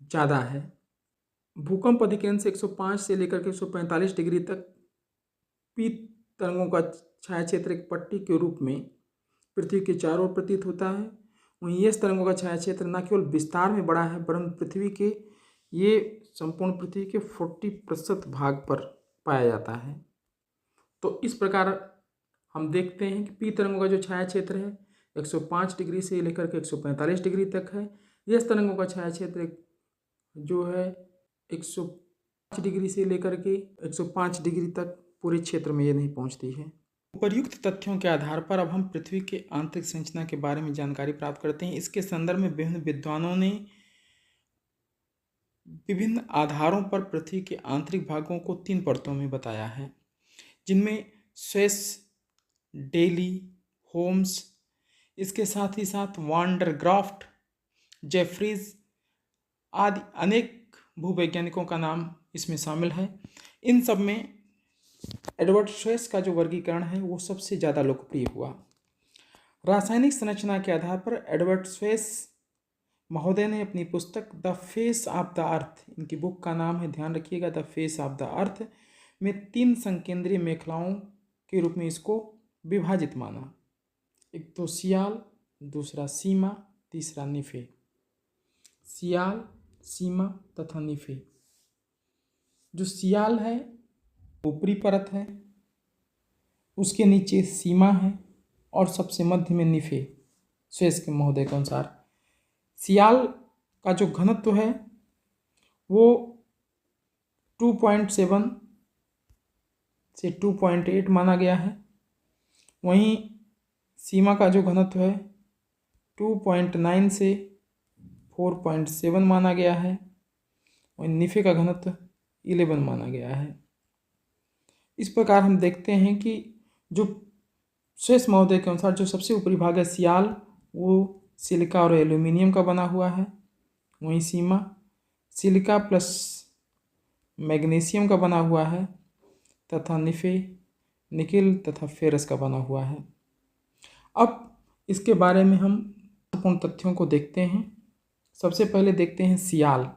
ज़्यादा है। भूकंप अधिकेंद्र से 105 से लेकर के 145 डिग्री तक पी तरंगों का छाया क्षेत्र एक पट्टी के रूप में पृथ्वी के चारों ओर प्रतीत होता है। वहीं ये तरंगों का छाया क्षेत्र न केवल विस्तार में बड़ा है वरन पृथ्वी के ये संपूर्ण पृथ्वी के 40% भाग पर पाया जाता है। तो इस प्रकार हम देखते हैं कि पी तरंगों का जो छाया क्षेत्र है 105 डिग्री से लेकर के 145 डिग्री तक है। यस तरंगों का छाया क्षेत्र जो है 105 डिग्री से लेकर के 105 डिग्री तक पूरे क्षेत्र में ये नहीं पहुंचती है। उपर्युक्त तथ्यों के आधार पर अब हम पृथ्वी के आंतरिक संरचना के बारे में जानकारी प्राप्त करते हैं। इसके संदर्भ में विभिन्न विद्वानों ने विभिन्न आधारों पर पृथ्वी के आंतरिक भागों को 3 परतों में बताया है, जिनमें स्वेस, डेली, होम्स, इसके साथ ही साथ वान डर ग्राफ्ट, जेफरीज आदि अनेक भूवैज्ञानिकों का नाम इसमें शामिल है। इन सब में एडवर्ड स्वेस का जो वर्गीकरण है वो सबसे ज़्यादा लोकप्रिय हुआ। रासायनिक संरचना के आधार पर एडवर्ड स्वेस महोदय ने अपनी पुस्तक the face of the earth, इनकी बुक का नाम है, ध्यान रखिएगा, the face of the earth, में 3 संकेंद्रीय मेखलाओं के रूप में इसको विभाजित माना। एक तो सियाल, दूसरा सीमा, तीसरा निफे। सियाल, सीमा तथा निफे। जो सियाल है ऊपरी परत है, उसके नीचे सीमा है और सबसे मध्य में निफे। स्वेस के महोदय के अनुसार सियाल का जो घनत्व है वो 2.7 से 2.8 माना गया है। वहीं सीमा का जो घनत्व है 2.9 से 4.7 माना गया है। वहीं निफे का घनत्व 11 माना गया है। इस प्रकार हम देखते हैं कि जो स्वेस महोदय के अनुसार जो सबसे ऊपरी भाग है सियाल, वो सिलिका और एल्यूमिनियम का बना हुआ है। वहीं सीमा सिलिका प्लस मैग्नीशियम का बना हुआ है तथा निफे निकिल तथा फेरस का बना हुआ है। अब इसके बारे में हम महत्वपूर्ण तथ्यों को देखते हैं। सबसे पहले देखते हैं सियाल।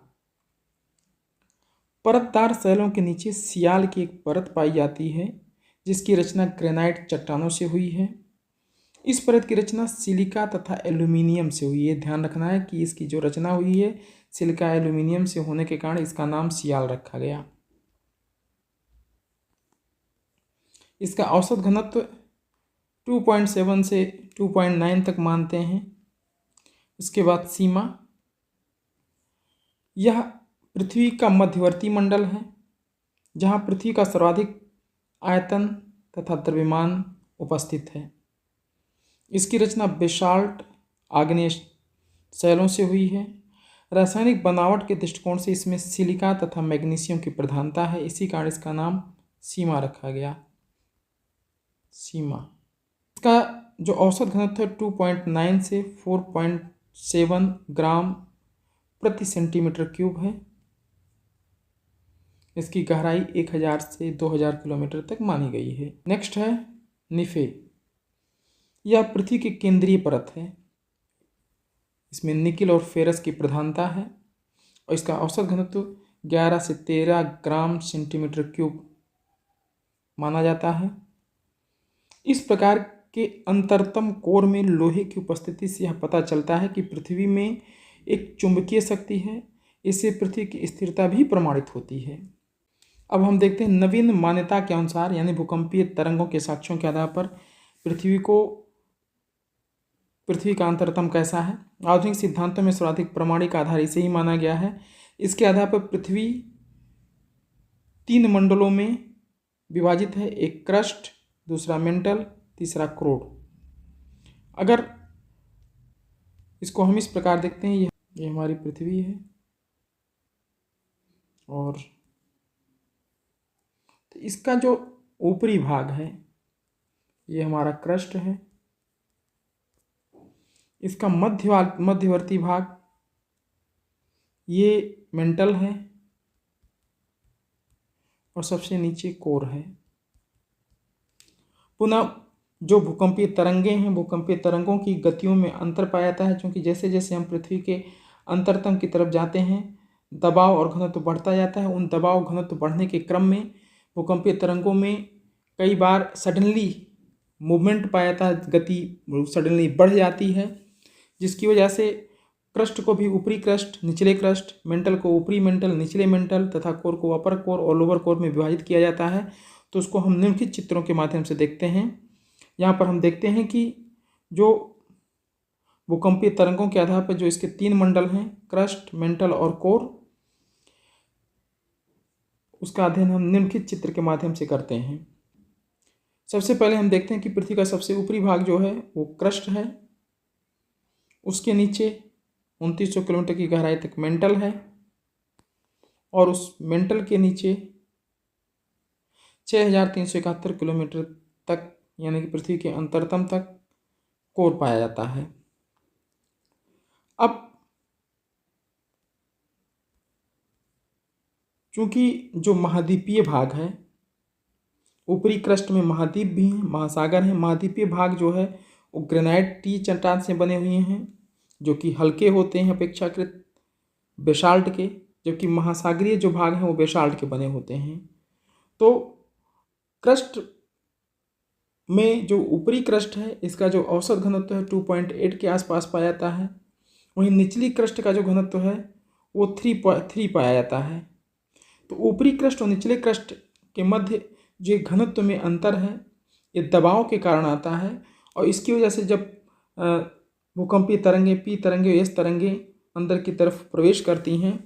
परतदार शैलों के नीचे सियाल की एक परत पाई जाती है जिसकी रचना ग्रेनाइट चट्टानों से हुई है। इस परत की रचना सिलिका तथा एल्यूमिनियम से हुई है। ध्यान रखना है कि इसकी जो रचना हुई है सिलिका एल्यूमिनियम से होने के कारण इसका नाम सियाल रखा गया। इसका औसत घनत्व 2.7 से 2.9 तक मानते हैं। इसके बाद सीमा, यह पृथ्वी का मध्यवर्ती मंडल है जहाँ पृथ्वी का सर्वाधिक आयतन तथा द्रव्यमान उपस्थित है। इसकी रचना बेसाल्ट आग्नेय शैलों से हुई है। रासायनिक बनावट के दृष्टिकोण से इसमें सिलिका तथा मैग्नीशियम की प्रधानता है, इसी कारण इसका नाम सीमा रखा गया। सीमा, इसका जो औसत घनत्व है 2.9 से 4.7 ग्राम प्रति सेंटीमीटर क्यूब है। इसकी गहराई 1000 से 2000 किलोमीटर तक मानी गई है। नेक्स्ट है निफे। यह पृथ्वी की केंद्रीय परत है। इसमें निकिल और फेरस की प्रधानता है और इसका औसत घनत्व 11 से 13 ग्राम सेंटीमीटर क्यूब माना जाता है। इस प्रकार के अंतरतम कोर में लोहे की उपस्थिति से यह पता चलता है कि पृथ्वी में एक चुंबकीय शक्ति है। इससे पृथ्वी की स्थिरता भी प्रमाणित होती है। अब हम देखते हैं नवीन मान्यता के अनुसार यानी भूकंपीय तरंगों के साक्ष्यों के आधार पर पृथ्वी का अंतरतम कैसा है। आधुनिक सिद्धांतों में सर्वाधिक प्रमाणिक आधार इसे ही माना गया है। इसके आधार पर पृथ्वी 3 मंडलों में विभाजित है, एक क्रस्ट, दूसरा मेंटल, तीसरा क्रोड। अगर इसको हम इस प्रकार देखते हैं, ये हमारी पृथ्वी है और तो इसका जो ऊपरी भाग है ये हमारा क्रस्ट है। इसका मध्यवर्ती भाग ये मेंटल है और सबसे नीचे कोर है। पुनः जो भूकंपीय तरंगे हैं, भूकंपीय तरंगों की गतियों में अंतर पाया जाता है, क्योंकि जैसे जैसे हम पृथ्वी के अंतरतम की तरफ जाते हैं दबाव और घनत्व बढ़ता जाता है। उन दबाव घनत्व बढ़ने के क्रम में भूकंपीय तरंगों में कई बार सडनली मूवमेंट पाया जाता है, गति सडनली बढ़ जाती है, जिसकी वजह से क्रस्ट को भी ऊपरी क्रस्ट, निचले क्रस्ट, मेंटल को ऊपरी मेंटल, निचले मेंटल तथा कोर को अपर कोर और लोअर कोर में विभाजित किया जाता है। तो उसको हम निम्नलिखित चित्रों के माध्यम से देखते हैं। यहाँ पर हम देखते हैं कि जो भूकंपीय तरंगों के आधार पर जो इसके 3 मंडल हैं, क्रस्ट, मेंटल और कोर, उसका अध्ययन हम निम्नलिखित चित्र के माध्यम से करते हैं। सबसे पहले हम देखते हैं कि पृथ्वी का सबसे ऊपरी भाग जो है वो क्रस्ट है, उसके नीचे 2900 किलोमीटर की गहराई तक मेंटल है और उस मेंटल के नीचे 6371 किलोमीटर तक यानी कि पृथ्वी के अंतरतम तक कोर पाया जाता है। अब चूंकि जो महाद्वीपीय भाग है, ऊपरी क्रस्ट में महाद्वीप भी हैं, महासागर हैं। महाद्वीपीय भाग जो है वो ग्रेनाइट टी चट्टान से बने हुए हैं जो कि हल्के होते हैं अपेक्षाकृत बेसाल्ट के, जबकि महासागरीय जो भाग हैं वो बेसाल्ट के बने होते हैं। तो क्रस्ट में जो ऊपरी क्रस्ट है इसका जो औसत घनत्व है 2.8 के आसपास पाया जाता है। वहीं निचली क्रस्ट का जो घनत्व है वो 3 पाया जाता है। तो ऊपरी क्रस्ट और निचले क्रस्ट के मध्य जो घनत्व में अंतर है ये दबाव के कारण आता है और इसकी वजह से जब भूकंपीय तरंगे, पी तरंगे, एस तरंगे अंदर की तरफ प्रवेश करती हैं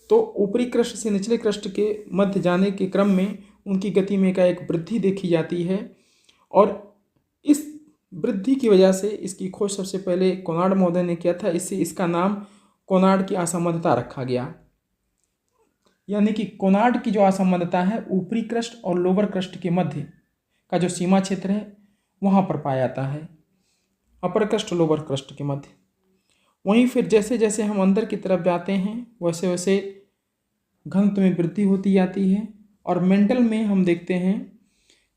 तो ऊपरी क्रस्ट से निचले क्रस्ट के मध्य जाने के क्रम में उनकी गति में एक वृद्धि देखी जाती है और इस वृद्धि की वजह से इसकी खोज सबसे पहले कोनार्ड महोदय ने किया था। इससे इसका नाम कोनार्ड की असंबद्धता रखा गया। यानी कि कोनार्ड की जो असंबद्धता है ऊपरी क्रस्ट और लोअर क्रस्ट के मध्य का जो सीमा क्षेत्र है वहाँ पर पाया जाता है, अपर क्रस्ट और लोअर क्रस्ट के मध्य। वहीं फिर जैसे जैसे हम अंदर की तरफ जाते हैं वैसे वैसे घनत्व में वृद्धि होती जाती है और मेंटल में हम देखते हैं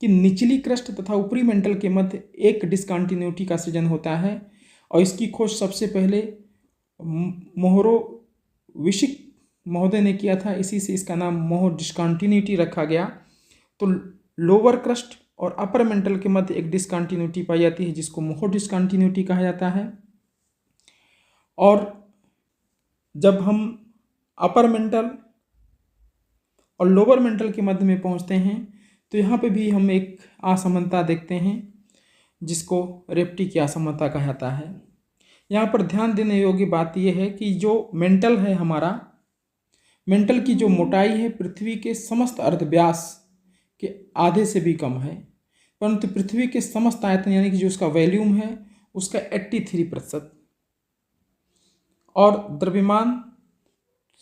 कि निचली क्रस्ट तथा ऊपरी मेंटल के मध्य एक डिसकंटिन्यूटी का सृजन होता है और इसकी खोज सबसे पहले मोहरोविचिक महोदय ने किया था। इसी से इसका नाम मोहर डिसकंटिन्यूटी रखा गया। तो लोअर क्रस्ट और अपर मेंटल के मध्य एक डिसकंटिन्यूटी पाई जाती है जिसको मोहर डिसकंटिन्यूटी कहा जाता है। और जब हम अपर मेंटल और लोअर मेंटल के मध्य में पहुंचते हैं तो यहाँ पे भी हम एक असमानता देखते हैं जिसको रेप्टी की असमानता कहा जाता है। यहाँ पर ध्यान देने योग्य बात यह है कि जो मेंटल है हमारा, मेंटल की जो मोटाई है पृथ्वी के समस्त अर्धव्यास के आधे से भी कम है, परंतु पृथ्वी के समस्त आयतन यानी कि जो उसका वॉल्यूम है उसका 83% और द्रव्यमान,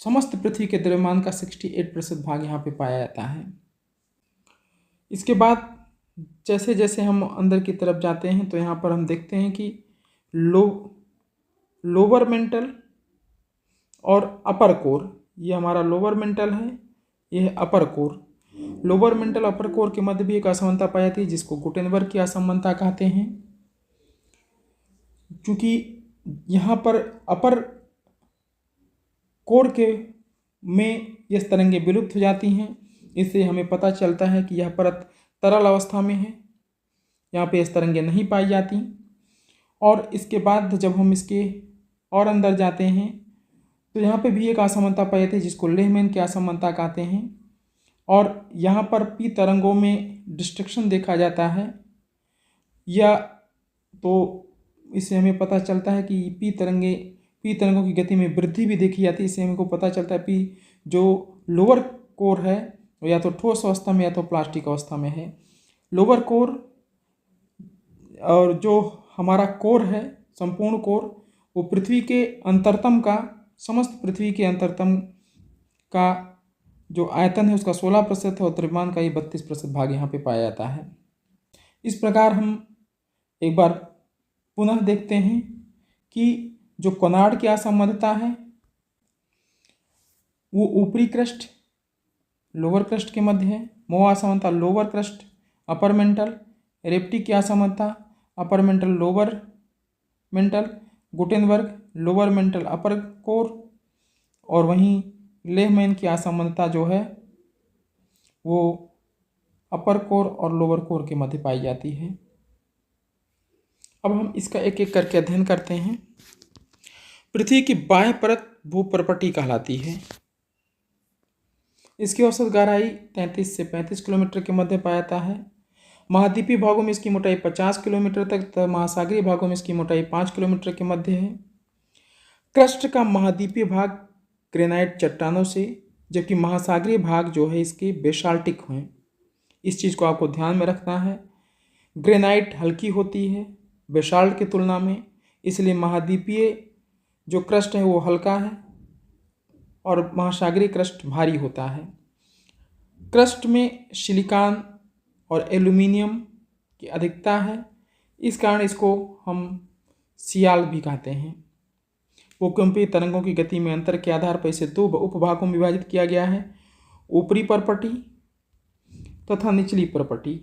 समस्त पृथ्वी के द्रव्यमान का 68% भाग यहाँ पे पाया जाता है। इसके बाद जैसे जैसे हम अंदर की तरफ जाते हैं तो यहाँ पर हम देखते हैं कि लोअर मेंटल और अपर कोर, ये हमारा लोअर मेंटल है, ये है अपर core. Lower mantle upper core के मध्य भी एक असमानता पाई जाती है जिसको गुटेनबर्ग की असमानता कहते हैं। क्योंकि यहाँ पर अपर कोर के में ये तरंगें विलुप्त हो जाती हैं, इससे हमें पता चलता है कि यह परत तरल अवस्था में है, यहाँ पे इस तरंगें नहीं पाई जाती। और इसके बाद जब हम इसके और अंदर जाते हैं तो यहाँ पे भी एक असमानता पाई जाती है जिसको लेहमैन की असमानता कहते हैं। और यहाँ पर पी तरंगों में डिस्ट्रक्शन देखा जाता है, या तो इससे हमें पता चलता है कि पी तरंगों की गति में वृद्धि भी देखी जाती है। इससे हमको पता चलता है पी जो लोअर कोर है या तो ठोस अवस्था में या तो प्लास्टिक अवस्था में है। लोअर कोर और जो हमारा कोर है, संपूर्ण कोर, वो पृथ्वी के अंतरतम का, समस्त पृथ्वी के अंतरतम का जो आयतन है उसका 16% है और द्रव्यमान का ही 32% भाग यहाँ पे पाया जाता है। इस प्रकार हम एक बार पुनः देखते हैं कि जो कोनार्ड की असंबद्धता है वो ऊपरी क्रस्ट लोअर क्रस्ट के मध्य है, मोह असमानता lower crust upper mantle, Repetti की असमानता upper mantle lower mantle, Gutenberg lower mantle upper core, और वहीं लेहमैन की असमानता जो है वो अपर कोर और लोअर कोर के मध्य पाई जाती है। अब हम इसका एक एक करके अध्ययन करते हैं। पृथ्वी की बाह्य परत भूपर्पटी कहलाती है। इसकी औसत गहराई 33 से 35 किलोमीटर के मध्य पाया है। महाद्वीपीय भागों में इसकी मोटाई 50 किलोमीटर तक तथा महासागरीय भागों में इसकी मोटाई 5 किलोमीटर के मध्य है। क्रस्ट का महाद्वीपीय भाग ग्रेनाइट चट्टानों से, जबकि महासागरीय भाग जो है इसके बेसाल्टिक हैं। इस चीज़ को आपको ध्यान में रखना है। ग्रेनाइट हल्की होती है बेसाल्ट की तुलना में, इसलिए महाद्वीपीय जो क्रस्ट है वो हल्का है और महासागरीय क्रस्ट भारी होता है। क्रस्ट में सिलिकॉन और एल्यूमिनियम की अधिकता है, इस कारण इसको हम सियाल भी कहते हैं। भूकंपीय तरंगों की गति में अंतर के आधार पर इसे दो उपभागों में विभाजित किया गया है, ऊपरी परपटी तथा निचली परपटी।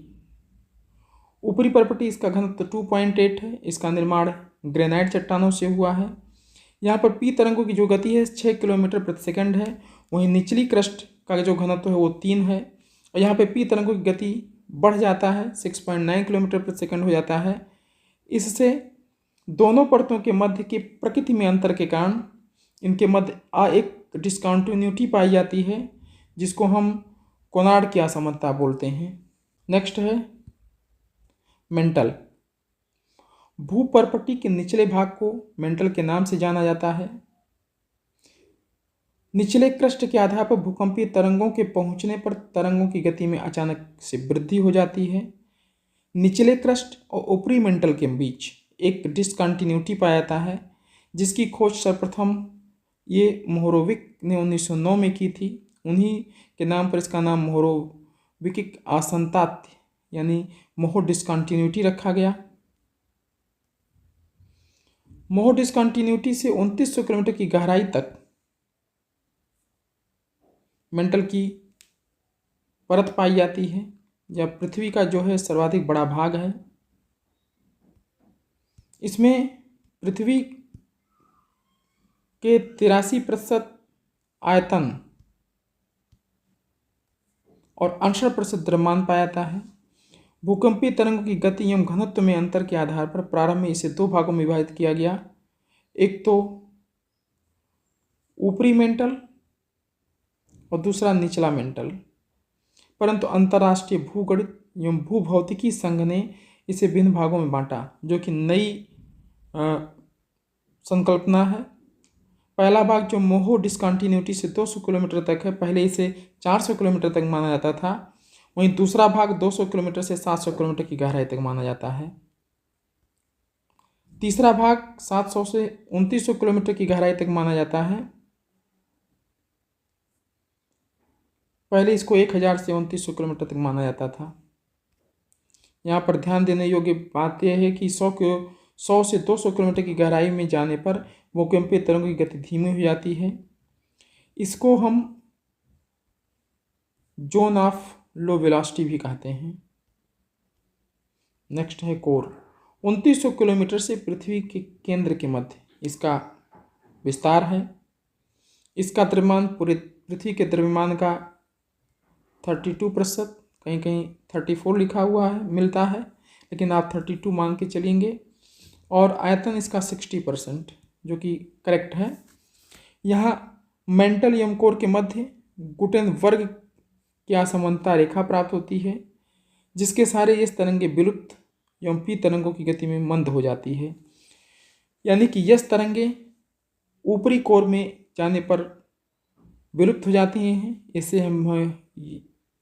ऊपरी परपटी इसका घनत्व 2.8 है। इसका निर्माण ग्रेनाइट चट्टानों से हुआ है। यहाँ पर पी तरंगों की जो गति है 6 किलोमीटर प्रति सेकंड है। वहीं निचली क्रस्ट का जो घनत्व है वो 3 है और यहाँ पे पी तरंगों की गति बढ़ जाता है, 6.9 किलोमीटर प्रति सेकंड हो जाता है। इससे दोनों परतों के मध्य की प्रकृति में अंतर के कारण इनके मध्य एक डिसकंटिन्यूटी पाई जाती है, जिसको हम कोनार्ड की असमानता बोलते हैं। नेक्स्ट है मेंटल। भूपर्पटी के निचले भाग को मेंटल के नाम से जाना जाता है। निचले क्रस्ट के आधार पर भूकंपीय तरंगों के पहुंचने पर तरंगों की गति में अचानक से वृद्धि हो जाती है। निचले क्रस्ट और ऊपरी मेंटल के बीच एक डिसकंटिन्यूटी पाया जाता है, जिसकी खोज सर्वप्रथम ये मोहरोविक ने 1909 में की थी। उन्हीं के नाम पर इसका नाम मोहरोविक असंतात यानी मोहर डिसकंटिन्यूटी रखा गया। मोहर डिसकंटिन्यूटी से 2900 किलोमीटर की गहराई तक मेंटल की परत पाई जाती है। यह पृथ्वी का जो है सर्वाधिक बड़ा भाग है। इसमें पृथ्वी के 83% आयतन और 68% द्रव्यमान पाया जाता है। भूकंपीय तरंगों की गति एवं घनत्व में अंतर के आधार पर प्रारंभ में इसे दो भागों में विभाजित किया गया, एक तो ऊपरी मेंटल और दूसरा निचला मेंटल। परंतु अंतर्राष्ट्रीय भूगणित एवं भूभौतिकी संघ ने इसे विभिन्न भागों में बांटा, जो कि नई संकल्पना है। पहला भाग जो मोहर डिसकंटिन्यूटी से 200 किलोमीटर तक है, पहले इसे 400 किलोमीटर तक माना जाता था। वहीं दूसरा भाग 200 किलोमीटर से 700 किलोमीटर की गहराई तक माना जाता है। तीसरा भाग 700 से 2900 किलोमीटर की गहराई तक माना जाता है। पहले इसको 1000 से 2900 किलोमीटर तक माना जाता था। यहाँ पर ध्यान देने योग्य बात यह है कि 100 से 200 किलोमीटर की गहराई में जाने पर भूकंपीय तरंगों की गति धीमी हो जाती है। इसको हम जोन ऑफ लो वेलोसिटी भी कहते हैं। नेक्स्ट है कोर। 2900 किलोमीटर से पृथ्वी के केंद्र के मध्य इसका विस्तार है। इसका द्रव्यमान पूरे पृथ्वी के द्रव्यमान का 32%, कहीं कहीं 34 लिखा हुआ है मिलता है, लेकिन आप 32 मान के चलेंगे। और आयतन इसका 60%, जो कि करेक्ट है। यहाँ मेंटल एवं कोर के मध्य गुटेनबर्ग की असमानता रेखा प्राप्त होती है, जिसके सारे यस तरंगे विलुप्त एवं पी तरंगों की गति में मंद हो जाती है। यानी कि यस तरंगे ऊपरी कोर में जाने पर विलुप्त हो जाती हैं। इससे हमें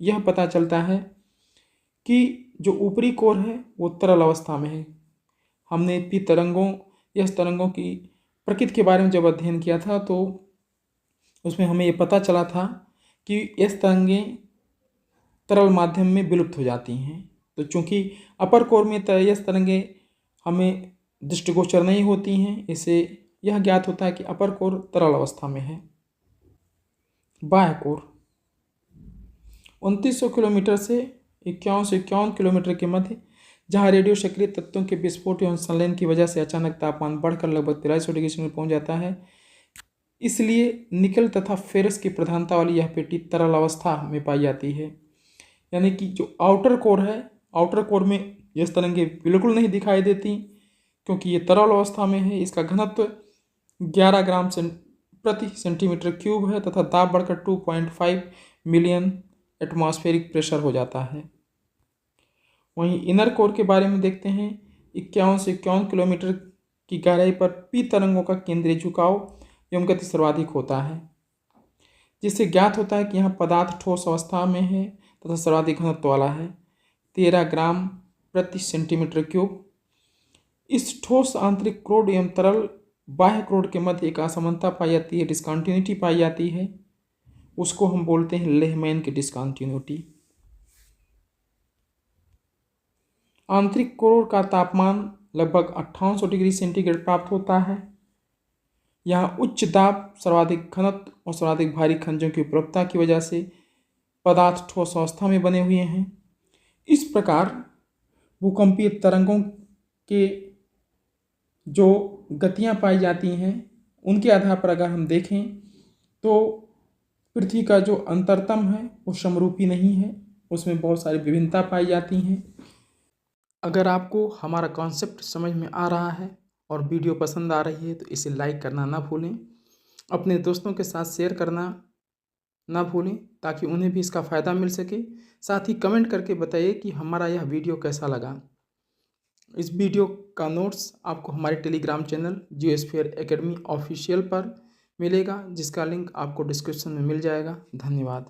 यह पता चलता है कि जो ऊपरी कोर है वो तरल अवस्था में है। हमने पी तरंगों यस तरंगों की प्रकृति के बारे में जब अध्ययन किया था तो उसमें हमें ये पता चला था कि यस तरंगें तरल माध्यम में विलुप्त हो जाती हैं। तो चूंकि अपर कोर में यस तरंगें हमें दृष्टिगोचर नहीं होती हैं, इससे यह ज्ञात होता है कि अपर कोर तरल अवस्था में है। बाह्य कोर 2900 किलोमीटर से 51 किलोमीटर के मध्य, जहाँ रेडियो सक्रिय तत्वों के विस्फोट एवं संलयन की वजह से अचानक तापमान बढ़कर लगभग 4300 डिग्री सेल्सियस पहुँच जाता है। इसलिए निकल तथा फेरस की प्रधानता वाली यह पेटी तरल अवस्था में पाई जाती है। यानी कि जो आउटर कोर है, आउटर कोर में यह तरंगें बिल्कुल नहीं दिखाई देती, क्योंकि ये तरल अवस्था में है। इसका घनत्व 11 ग्राम प्रति सेंटीमीटर क्यूब है तथा दाब बढ़कर 2.5 मिलियन एटमॉस्फेरिक प्रेशर हो जाता है। वहीं इनर कोर के बारे में देखते हैं। 51 से 51 किलोमीटर की गहराई पर पी तरंगों का केंद्रीय झुकाव एवं गति सर्वाधिक होता है, जिससे ज्ञात होता है कि यहाँ पदार्थ ठोस अवस्था में है तथा सर्वाधिक घनत्व वाला है, 13 ग्राम प्रति सेंटीमीटर क्यूब। इस ठोस आंतरिक क्रोड एवं तरल बाह्य क्रोड के मध्य एक असमानता पाई जाती है, डिस्कंटिन्यूटी पाई जाती है। उसको हम बोलते हैं लेहमैन की डिस्कंटिन्यूटी। आंतरिक कोर का तापमान लगभग 5800 डिग्री सेंटीग्रेड प्राप्त होता है। यहाँ उच्च दाब, सर्वाधिक घनत्व और सर्वाधिक भारी खनिजों की उपलब्धता की वजह से पदार्थ ठोस अवस्था में बने हुए हैं। इस प्रकार भूकंपीय तरंगों के जो गतियाँ पाई जाती हैं उनके आधार पर अगर हम देखें तो पृथ्वी का जो अंतरतम है वो समरूपी नहीं है, उसमें बहुत सारी विभिन्नता पाई जाती हैं। अगर आपको हमारा कॉन्सेप्ट समझ में आ रहा है और वीडियो पसंद आ रही है तो इसे लाइक करना ना भूलें, अपने दोस्तों के साथ शेयर करना ना भूलें ताकि उन्हें भी इसका फ़ायदा मिल सके। साथ ही कमेंट करके बताइए कि हमारा यह वीडियो कैसा लगा। इस वीडियो का नोट्स आपको हमारे Telegram channel Geosphere Academy official पर मिलेगा, जिसका लिंक आपको डिस्क्रिप्शन में मिल जाएगा। धन्यवाद।